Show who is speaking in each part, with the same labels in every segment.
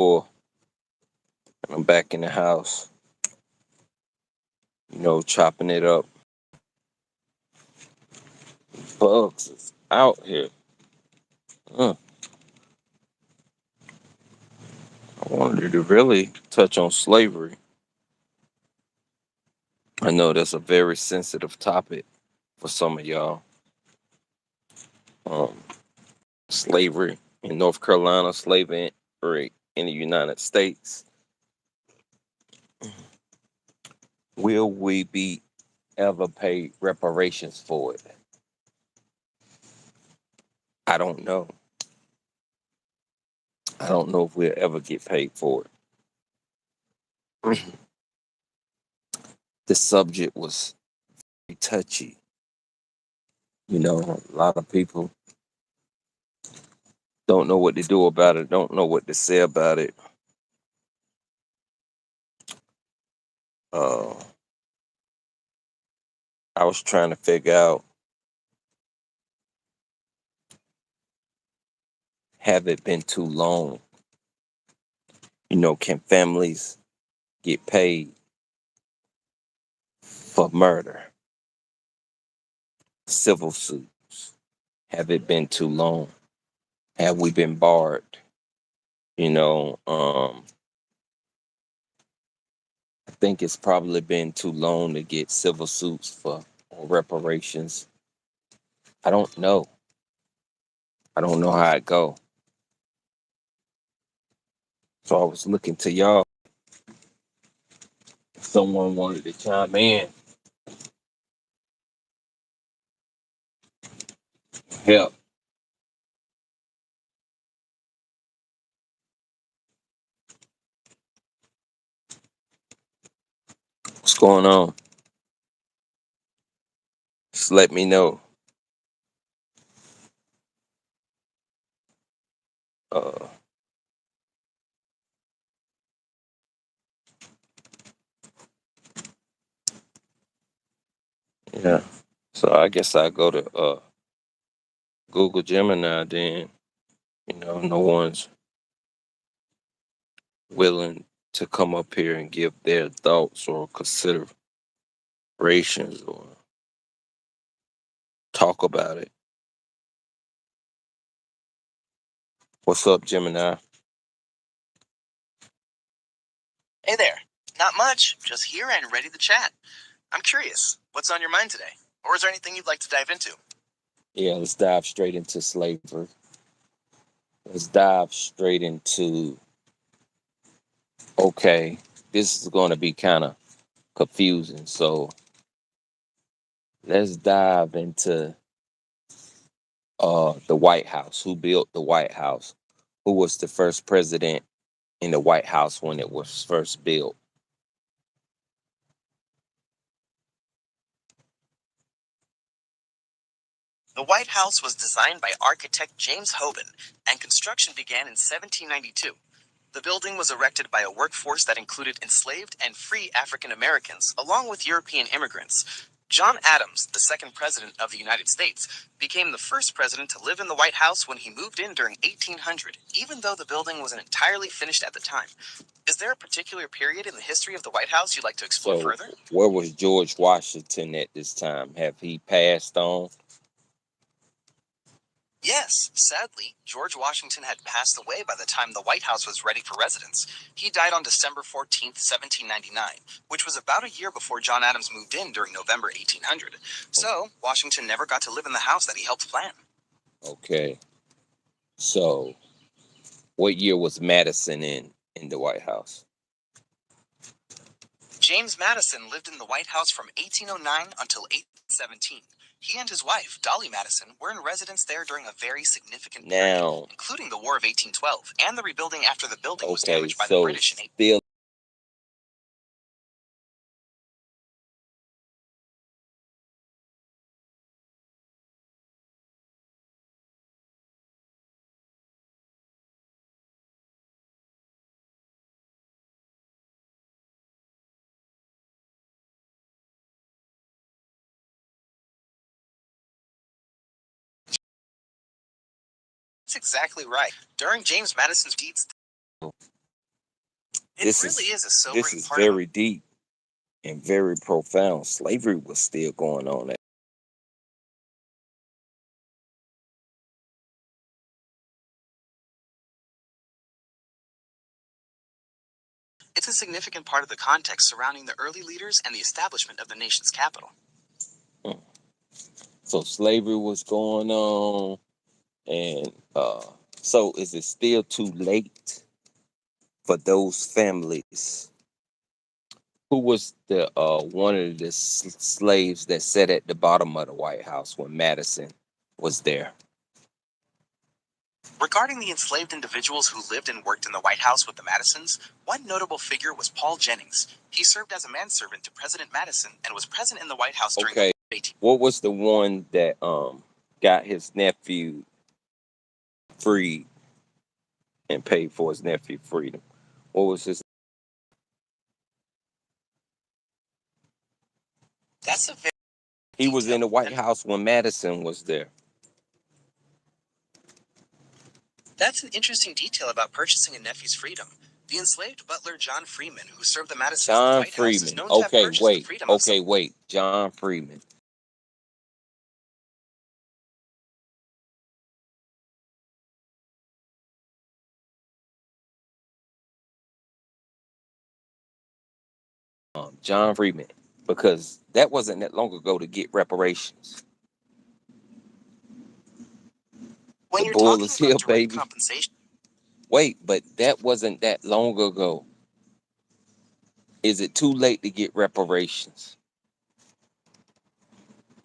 Speaker 1: Or I'm back in the house, chopping it up. Bugs is out here. Mm. I wanted to really touch on slavery. I know that's a very sensitive topic for some of y'all. Um, Slavery in North Carolina, slavery in the United States. Will we be ever pay reparations for it? I don't know. I don't know if we'll ever get paid for it. The subject was very touchy. A lot of people don't know what to do about it, don't know what to say about it. Uh, I was trying to figure out, have it been too long? Can families get paid for murder, civil suits? Have it been too long? Have we been barred? You know, um, I think it's probably been too long to get civil suits for reparations. I don't know. I don't know how it go. So I was looking to y'all. If someone wanted to chime in, help. What's going on? Just let me know. Uh, yeah. So I guess I go to Google Gemini then. No one's willing to come up here and give their thoughts or considerations or talk about it. What's up, Gemini?
Speaker 2: Hey there. Not much, just here and ready to chat. I'm curious, what's on your mind today? Or is there anything you'd like to dive into?
Speaker 1: Yeah, let's dive straight into slavery. Let's dive straight into, okay, this is going to be kind of confusing. So let's dive into the White House. Who built the White House? Who was the first president in the White House when it was first built?
Speaker 2: The White House was designed by architect James Hoban, and construction began in 1792. The building was erected by a workforce that included enslaved and free African Americans, along with European immigrants. John Adams, the second president of the United States, became the first president to live in the White House when he moved in during 1800, even though the building wasn't entirely finished at the time. Is there a particular period in the history of the White House you'd like to explore
Speaker 1: So
Speaker 2: further?
Speaker 1: where was George Washington at this time? Have he passed on?
Speaker 2: Yes, sadly, George Washington had passed away by the time the White House was ready for residence. He died on December 14th, 1799, which was about a year before John Adams moved in during November 1800. So, Washington never got to live in the house that he helped plan.
Speaker 1: Okay. So what year was Madison in the White House?
Speaker 2: James Madison lived in the White House from 1809 until 1817. He and his wife, Dolly Madison, were in residence there during a very significant period,
Speaker 1: Now,
Speaker 2: including the War of 1812 and the rebuilding after the building was
Speaker 1: okay,
Speaker 2: damaged by the
Speaker 1: so
Speaker 2: British in
Speaker 1: still
Speaker 2: That's exactly right. During James Madison's deeds, It
Speaker 1: This
Speaker 2: really
Speaker 1: is
Speaker 2: is a
Speaker 1: this
Speaker 2: sobering
Speaker 1: is
Speaker 2: part of
Speaker 1: very deep and very profound. Slavery was still going on.
Speaker 2: It's a significant part of the context surrounding the early leaders and the establishment of the nation's capital.
Speaker 1: Mm. So slavery was going on, and so is it still too late for those families? Who was the one of the slaves that sat at the bottom of the White House when Madison was there?
Speaker 2: Regarding the enslaved individuals who lived and worked in the White House with the Madisons, one notable figure was Paul Jennings. He served as a manservant to President Madison and was present in the White House during
Speaker 1: Okay,
Speaker 2: the 18.
Speaker 1: what was the one that got his nephew freed and paid for his nephew freedom? What was his?
Speaker 2: That's a very
Speaker 1: He was in
Speaker 2: detailed
Speaker 1: the White
Speaker 2: and
Speaker 1: House when Madison was there.
Speaker 2: that's an interesting detail about purchasing a nephew's freedom. The enslaved butler John Freeman, who served the Madisons in the
Speaker 1: John
Speaker 2: White House, is
Speaker 1: Freeman.
Speaker 2: known to have
Speaker 1: Okay,
Speaker 2: purchased the
Speaker 1: wait.
Speaker 2: freedom of some.
Speaker 1: Okay, wait. John Freeman. John Freeman. Because that wasn't that long ago to get reparations.
Speaker 2: When
Speaker 1: The
Speaker 2: you're
Speaker 1: bull
Speaker 2: talking
Speaker 1: is
Speaker 2: about
Speaker 1: here,
Speaker 2: direct
Speaker 1: baby.
Speaker 2: compensation,
Speaker 1: Wait, but that wasn't that long ago. Is it too late to get reparations?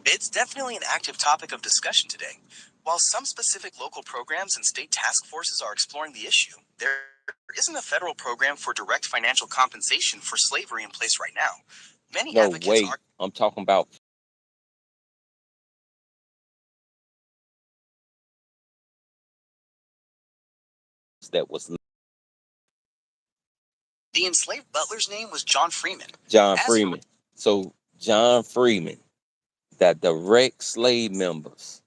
Speaker 2: it's definitely an active topic of discussion today. While some specific local programs and state task forces are exploring the issue, there isn't a federal program for direct financial compensation for slavery in place right now. Many
Speaker 1: No,
Speaker 2: advocates
Speaker 1: wait.
Speaker 2: are.
Speaker 1: I'm talking about that was
Speaker 2: The enslaved butler's name was John Freeman.
Speaker 1: John
Speaker 2: As you
Speaker 1: Freeman. So John Freeman, that direct slave members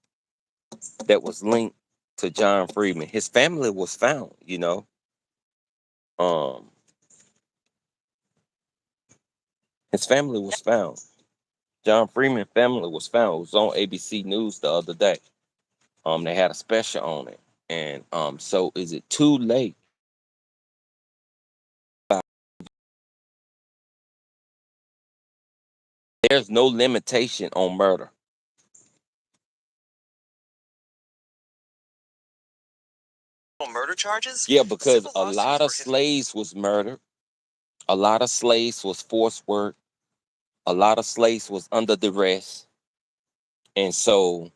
Speaker 1: that was linked to John Freeman. His family was found, Um, his family was found. John Freeman family was found. It was on ABC News the other day. They had a special on it. And so is it too late? There's no limitation on murder.
Speaker 2: murder charges,
Speaker 1: Yeah, because
Speaker 2: civil
Speaker 1: a
Speaker 2: lawsuits
Speaker 1: lot of
Speaker 2: for
Speaker 1: slaves was murdered. A lot of slaves was forced work. A lot of slaves was under duress. And so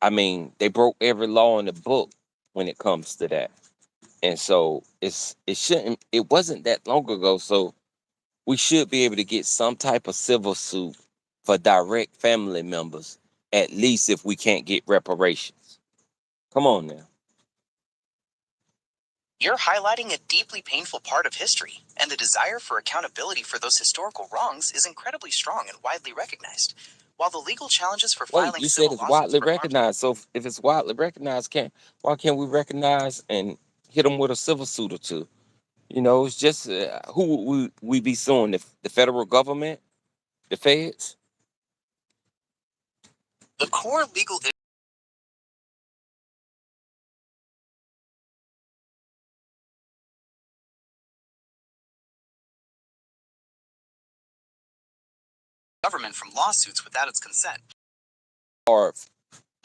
Speaker 1: I mean, they broke every law in the book when it comes to that. And so it wasn't that long ago. So we should be able to get some type of civil suit for direct family members, at least if we can't get reparations. Come on now.
Speaker 2: You're highlighting a deeply painful part of history, and the desire for accountability for those historical wrongs is incredibly strong and widely recognized. While the legal challenges for
Speaker 1: Wait,
Speaker 2: filing
Speaker 1: you said
Speaker 2: civil
Speaker 1: it's
Speaker 2: lawsuits
Speaker 1: widely
Speaker 2: for harms.
Speaker 1: recognized. So if it's widely recognized, why can't we recognize and hit them with a civil suit or two? It's just who would we be suing? The federal government, the feds?
Speaker 2: The core legal government from lawsuits without its consent.
Speaker 1: Or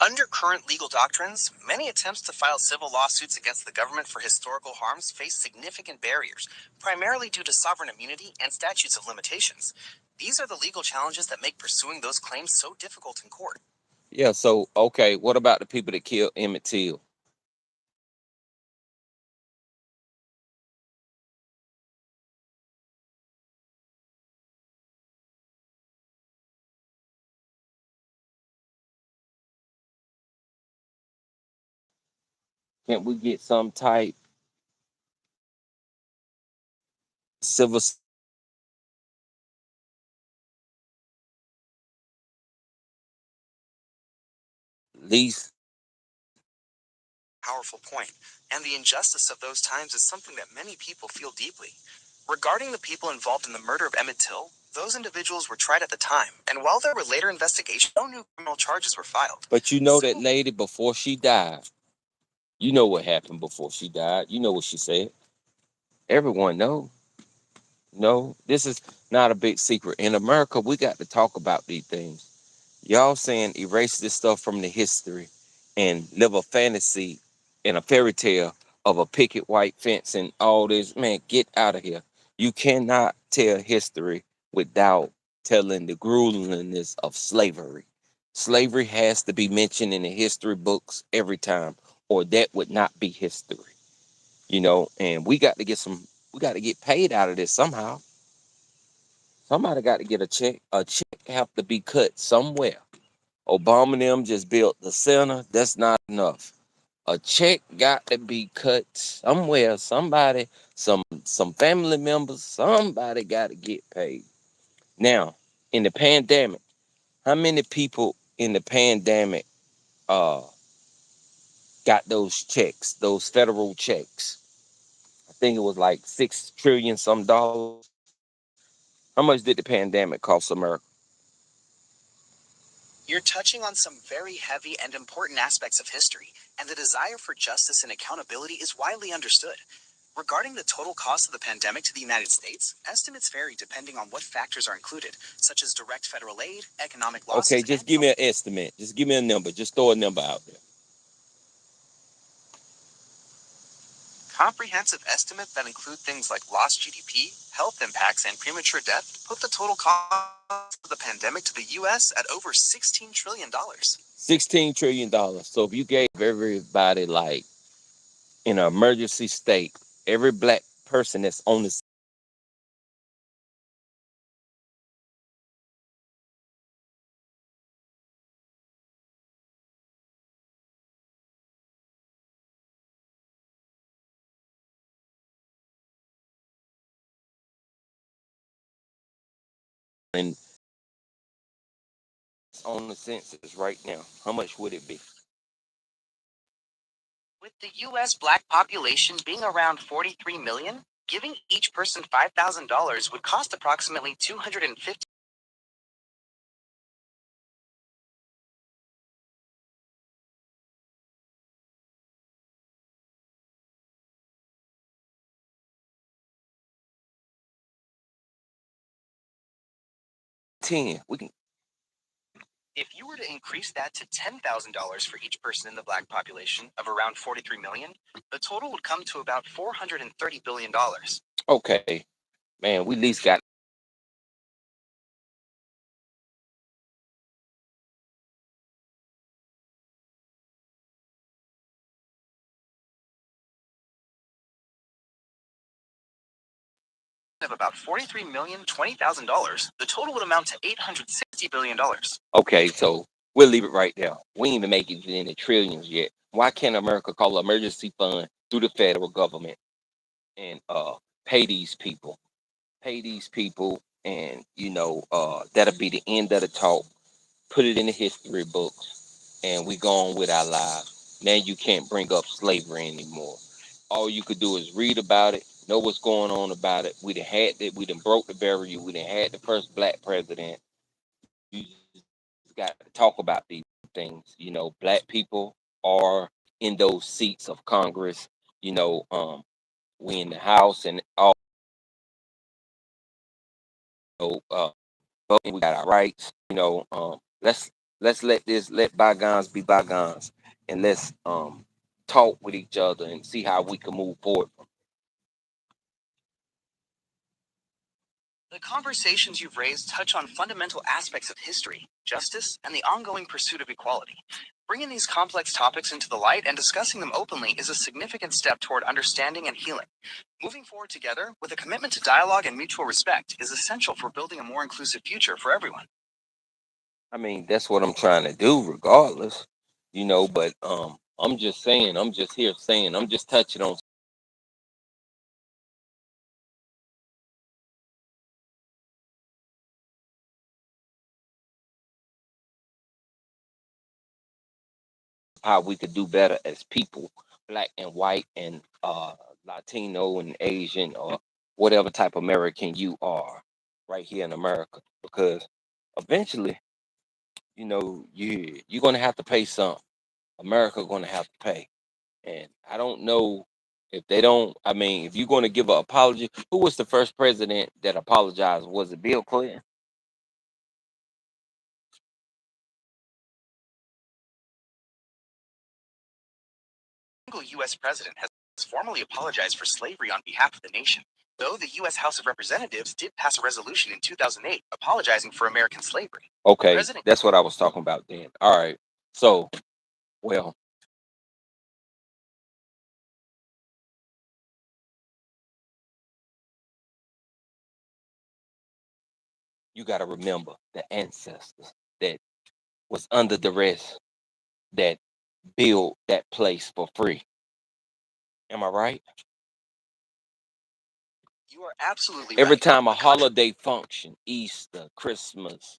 Speaker 2: Under current legal doctrines, many attempts to file civil lawsuits against the government for historical harms face significant barriers, primarily due to sovereign immunity and statutes of limitations. These are the legal challenges that make pursuing those claims so difficult in court.
Speaker 1: yeah, so okay, what about the people that killed Emmett Till? Can't we get some type civil lease?
Speaker 2: Powerful point, and the injustice of those times is something that many people feel deeply. Regarding the people involved in the murder of Emmett Till, those individuals were tried at the time, and while there were later investigations, no new criminal charges were filed.
Speaker 1: But you know that lady before she died. You know what happened before she died. You know what she said. Everyone know. No, this is not a big secret. In America, we got to talk about these things. Y'all saying erase this stuff from the history and live a fantasy and a fairy tale of a picket white fence and all this. Man, get out of here. You cannot tell history without telling the gruelingness of slavery. Slavery has to be mentioned in the history books every time, or that would not be history. And we got to get paid out of this somehow. Somebody got to get a check. A check have to be cut somewhere. Obama and them just built the center. That's not enough. A check got to be cut somewhere. Somebody, some family members, somebody got to get paid. Now, in the pandemic, how many people in the pandemic uh got those checks, those federal checks? I think it was like 6 trillion some dollars. How much did the pandemic cost America?
Speaker 2: You're touching on some very heavy and important aspects of history, and the desire for justice and accountability is widely understood. Regarding the total cost of the pandemic to the United States, estimates vary depending on what factors are included, such as direct federal aid, economic losses,
Speaker 1: Okay, just give me an estimate. Just give me a number. Just throw a number out there.
Speaker 2: comprehensive estimates that include things like lost GDP, health impacts, and premature death put the total cost of the pandemic to the U.S. at over $16 trillion.
Speaker 1: $16 trillion. So if you gave everybody like in an emergency state, every black person that's on the census right now, how much would it be?
Speaker 2: With the U.S. black population being around 43 million, giving each person $5,000 would cost approximately $250.
Speaker 1: We can.
Speaker 2: If you were to increase that to $10,000 for each person in the black population of around 43 million, the total would come to about $430 billion.
Speaker 1: Okay, man, we at least got
Speaker 2: Of about 43,020,000, the total would amount to $860 billion.
Speaker 1: okay, so we'll leave it right there. We ain't even make it in the trillions yet. Why can't America call an emergency fund through the federal government and pay these people? Pay these people, and that'll be the end of the talk. Put it in the history books, and we go on with our lives. Now you can't bring up slavery anymore. All you could do is read about it, know what's going on about it. We done had that. We done broke the barrier. We done had the first black president. You just got to talk about these things. Black people are in those seats of Congress. We in the House and all. Voting, we got our rights. Let's let bygones be bygones, and let's talk with each other and see how we can move forward.
Speaker 2: The conversations you've raised touch on fundamental aspects of history, justice, and the ongoing pursuit of equality. Bringing these complex topics into the light and discussing them openly is a significant step toward understanding and healing. Moving forward together with a commitment to dialogue and mutual respect is essential for building a more inclusive future for everyone.
Speaker 1: I mean, that's what I'm trying to do, regardless. But I'm just saying, I'm just here saying, I'm just touching on how we could do better as people. black and white and Latino and Asian or whatever type of American you are right here in America. Because eventually, you're gonna have to pay some. America gonna have to pay. And I don't know if they don't. I mean, if you're gonna give an apology, who was the first president that apologized? Was it Bill Clinton?
Speaker 2: Single U.S. president has formally apologized for slavery on behalf of the nation, though the U.S. House of Representatives did pass a resolution in 2008 apologizing for American slavery.
Speaker 1: Okay,
Speaker 2: President
Speaker 1: that's what I was talking about then. All right. So, well, you got to remember the ancestors that was under duress that built that place for free. Am I right?
Speaker 2: You are absolutely
Speaker 1: Every
Speaker 2: right.
Speaker 1: time a
Speaker 2: The country
Speaker 1: holiday function, Easter, Christmas,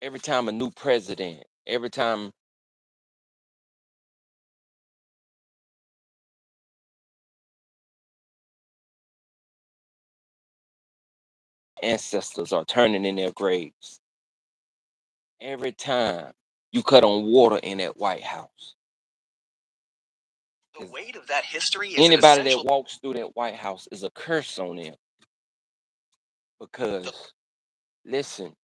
Speaker 1: every time a new president, every time ancestors are turning in their graves, every time you cut on water in that White House,
Speaker 2: the weight of that history is an
Speaker 1: anybody
Speaker 2: essential.
Speaker 1: that walks through that White House is a curse on them. Because, listen,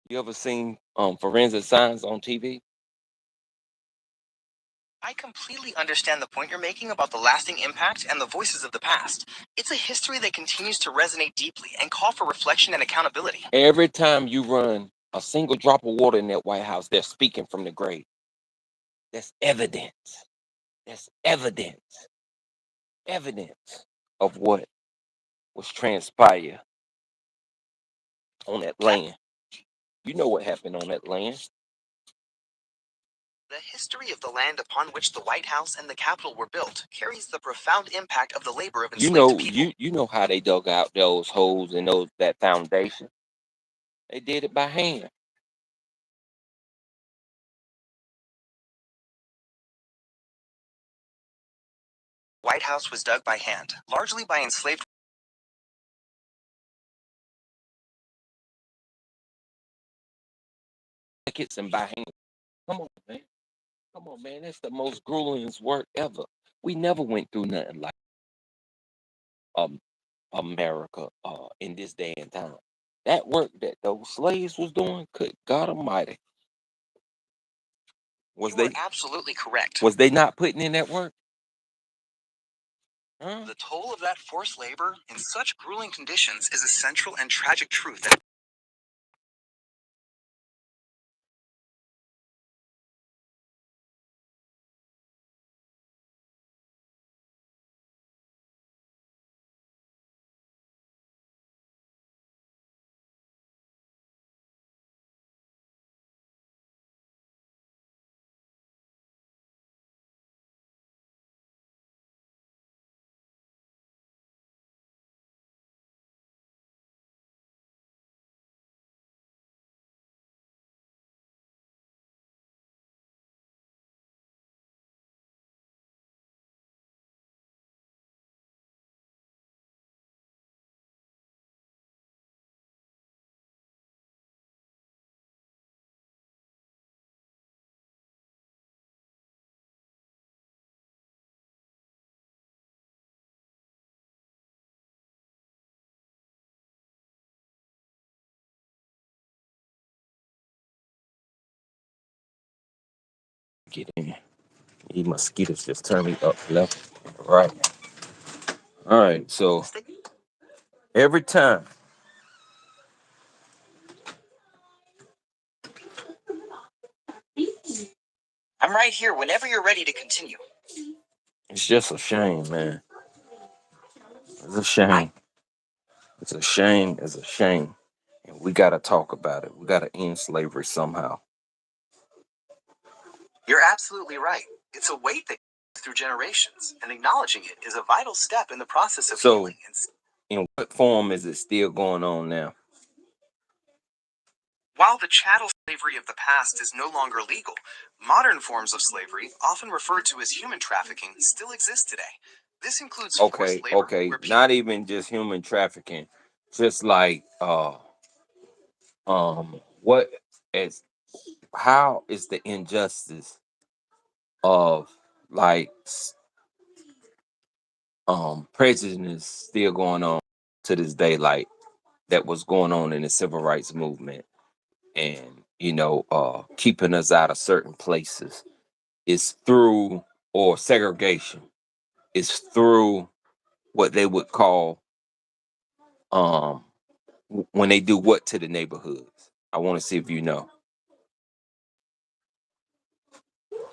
Speaker 1: you ever seen forensic science on TV?
Speaker 2: I completely understand the point you're making about the lasting impact and the voices of the past. It's a history that continues to resonate deeply and call for reflection and accountability.
Speaker 1: Every time you run a single drop of water in that White House, they're speaking from the grave. That's evidence. That's evidence. Evidence of what was transpired on that land. You know what happened on that land.
Speaker 2: The history of the land upon which the White House and the Capitol were built carries the profound impact of the labor of enslaved people.
Speaker 1: You know how they dug out those holes and that foundation. They did it by hand.
Speaker 2: White House was dug by hand, largely by enslaved.
Speaker 1: Blankets and by hand. Come on, man. Come on, man. That's the most grueling work ever. We never went through nothing like um America in this day and time. That work that those slaves was doing, good God Almighty. Was
Speaker 2: You are
Speaker 1: they
Speaker 2: absolutely correct.
Speaker 1: was they not putting in that work? Huh?
Speaker 2: The toll of that forced labor in such grueling conditions is a central and tragic truth that
Speaker 1: Get in. These mosquitoes just turn me up left, right. All right. So every time
Speaker 2: I'm right here whenever you're ready to continue.
Speaker 1: it's just a shame, man. It's a shame. It's a shame. It's a shame. And we gotta talk about it. We gotta end slavery somehow.
Speaker 2: You're absolutely right. It's a weight that goes through generations, and acknowledging it is a vital step in the process of
Speaker 1: So
Speaker 2: healing.
Speaker 1: in what form is it still going on now?
Speaker 2: While the chattel slavery of the past is no longer legal, modern forms of slavery, often referred to as human trafficking, still exist today. This includes forced labor,
Speaker 1: Okay,
Speaker 2: where
Speaker 1: not even just human trafficking, just like what is how is the injustice of like prejudice still going on to this day, like that was going on in the civil rights movement, and keeping us out of certain places is through, or segregation is through what they would call um when they do what to the neighborhoods. I want to see if you know.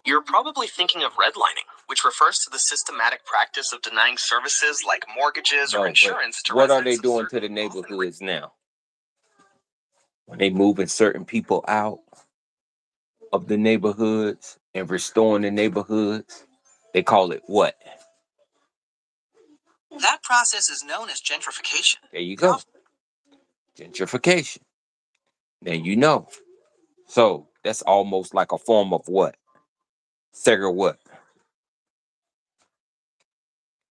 Speaker 2: You're probably thinking of redlining, which refers to the systematic practice of denying services like mortgages or
Speaker 1: No, but
Speaker 2: insurance to
Speaker 1: what are they
Speaker 2: residents of
Speaker 1: doing to the
Speaker 2: certain often
Speaker 1: neighborhoods now? When they moving certain people out of the neighborhoods and restoring the neighborhoods, they call it what?
Speaker 2: That process is known as gentrification.
Speaker 1: There you go. Gentrification. Now you know. So that's almost like a form of what? What?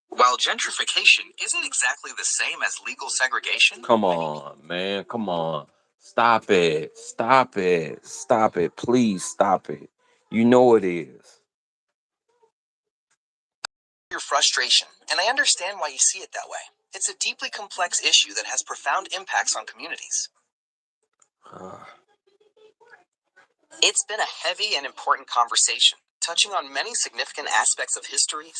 Speaker 2: While gentrification isn't exactly the same as legal segregation,
Speaker 1: Come on, man. Come on. Stop it. Stop it. Stop it. Please stop it. You know it is.
Speaker 2: your frustration, and I understand why you see it that way. It's a deeply complex issue that has profound impacts on communities. It's been a heavy and important conversation, touching on many significant aspects of history,